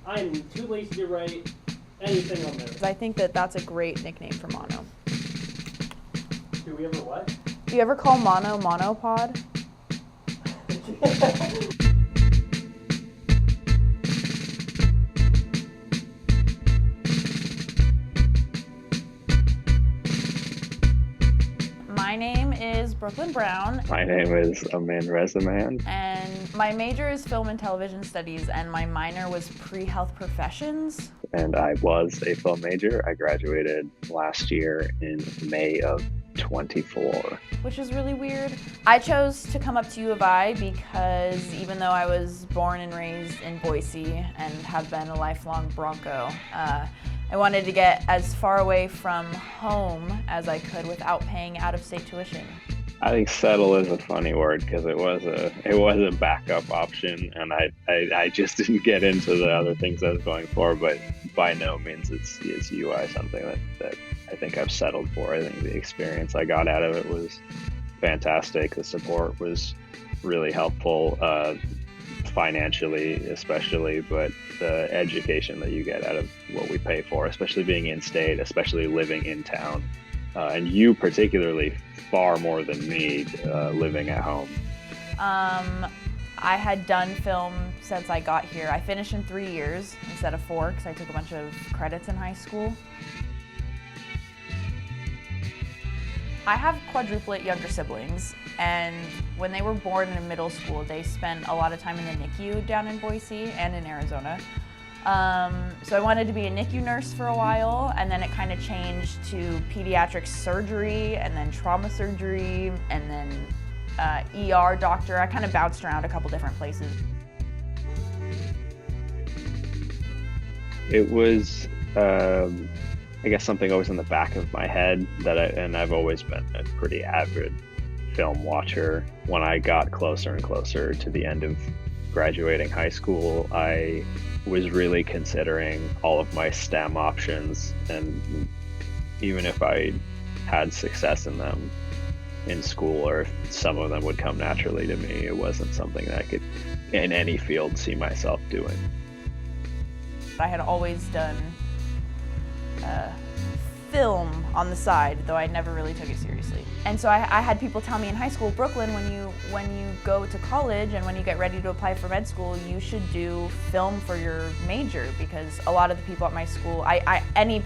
I'm too lazy to write anything on there. I think that that's a great nickname for Mono. Do we ever what? Do you ever call Mono monopod? My name is Browne. My name is Amin Rezamand. And my major is film and television studies, and my minor was pre-health professions. And I was a film major. I graduated last year in May of 24. Which is really weird. I chose to come up to U of I because even though I was born and raised in Boise and have been a lifelong Bronco, I wanted to get as far away from home as I could without paying out-of-state tuition. I think settle is a funny word because it was a backup option, and I just didn't get into the other things I was going for. But by no means is UI something that I think I've settled for. I think the experience I got out of it was fantastic. The support was really helpful, financially especially, but the education that you get out of what we pay for, especially being in state, especially living in town, and you particularly far more than me living at home. I had done film since I got here. I finished in 3 years instead of 4 because I took a bunch of credits in high school. I have quadruplet younger siblings, and when they were born in middle school, they spent a lot of time in the NICU down in Boise and in Arizona. So I wanted to be a NICU nurse for a while, and then it kind of changed to pediatric surgery, and then trauma surgery, and then ER doctor. I kind of bounced around a couple different places. It was, I guess, something always in the back of my head and I've always been a pretty avid film watcher. When I got closer and closer to the end of graduating high school, I was really considering all of my STEM options, and even if I had success in them in school, or if some of them would come naturally to me, it wasn't something that I could, in any field, see myself doing. I had always done film on the side, though I never really took it seriously. And so I had people tell me in high school, Brooklyn, when you go to college and when you get ready to apply for med school, you should do film for your major, because a lot of the people at my school, any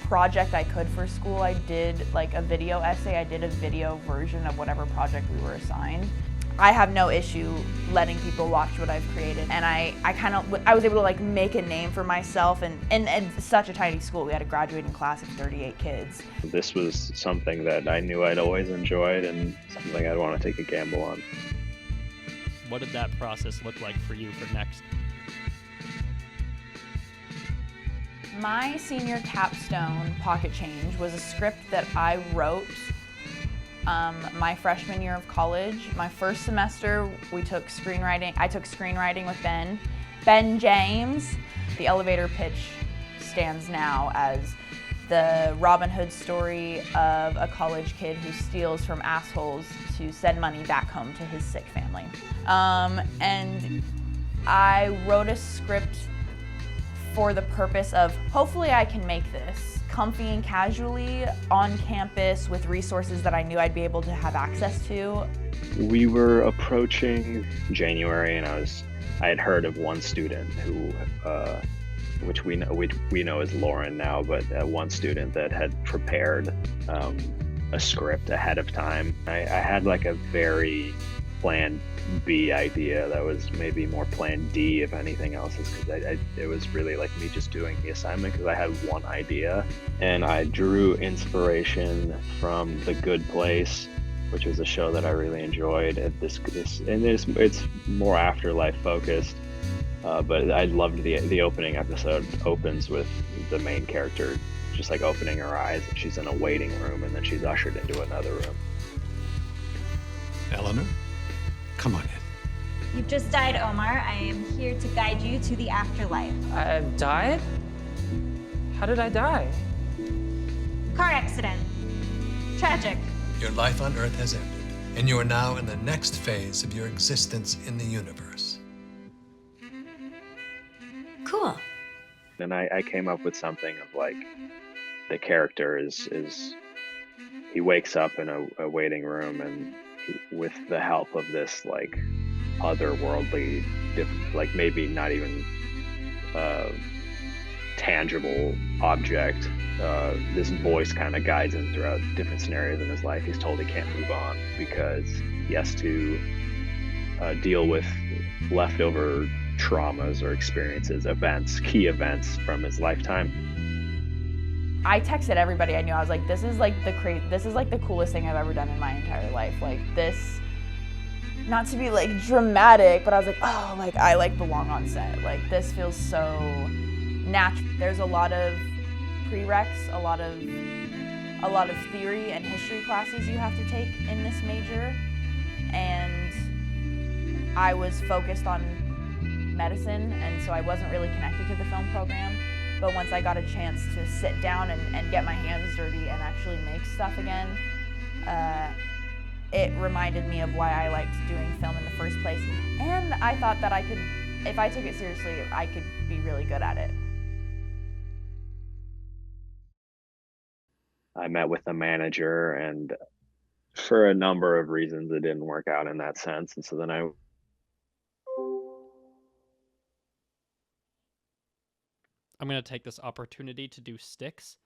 project I could for school, I did like a video essay, I did a video version of whatever project we were assigned. I have no issue letting people watch what I've created, and I was able to like make a name for myself, and in such a tiny school. We had a graduating class of 38 kids. This was something that I knew I'd always enjoyed, and something I'd want to take a gamble on. What did that process look like for you for next? My senior capstone pocket change was a script that I wrote my freshman year of college. My first semester, we took screenwriting. I took screenwriting with Ben James. The elevator pitch stands now as the Robin Hood story of a college kid who steals from assholes to send money back home to his sick family. And I wrote a script for the purpose of, hopefully I can make this comfy and casually on campus with resources that I knew I'd be able to have access to. We were approaching January, and I had heard of one student who, which we know is Lauren now, but one student that had prepared a script ahead of time. I had like a very plan B idea that was maybe more plan D if anything else, is because it was really like me just doing the assignment because I had one idea, and I drew inspiration from The Good Place, which was a show that I really enjoyed. It's more afterlife focused, but I loved the opening episode. Opens with the main character just like opening her eyes, and she's in a waiting room, and then she's ushered into another room. Eleanor? Come on in. You've just died, Omar. I am here to guide you to the afterlife. I've died? How did I die? Car accident. Tragic. Your life on Earth has ended, and you are now in the next phase of your existence in the universe. Cool. And I came up with something of like the character is he wakes up in a waiting room, and with the help of this like otherworldly, like maybe not even tangible object, this voice kind of guides him throughout different scenarios in his life. He's told he can't move on because he has to deal with leftover traumas or experiences, events, key events from his lifetime. I texted everybody I knew. I was like, this is like the coolest thing I've ever done in my entire life. Like this, not to be like dramatic, but I was like, oh, like I like belong on set. Like this feels so natural. There's a lot of prereqs, a lot of theory and history classes you have to take in this major, and I was focused on medicine, and so I wasn't really connected to the film program. But once I got a chance to sit down and get my hands dirty and actually make stuff again, it reminded me of why I liked doing film in the first place. And I thought that I could, if I took it seriously, I could be really good at it. I met with the manager, and for a number of reasons, it didn't work out in that sense. And so then I'm going to take this opportunity to do sticks.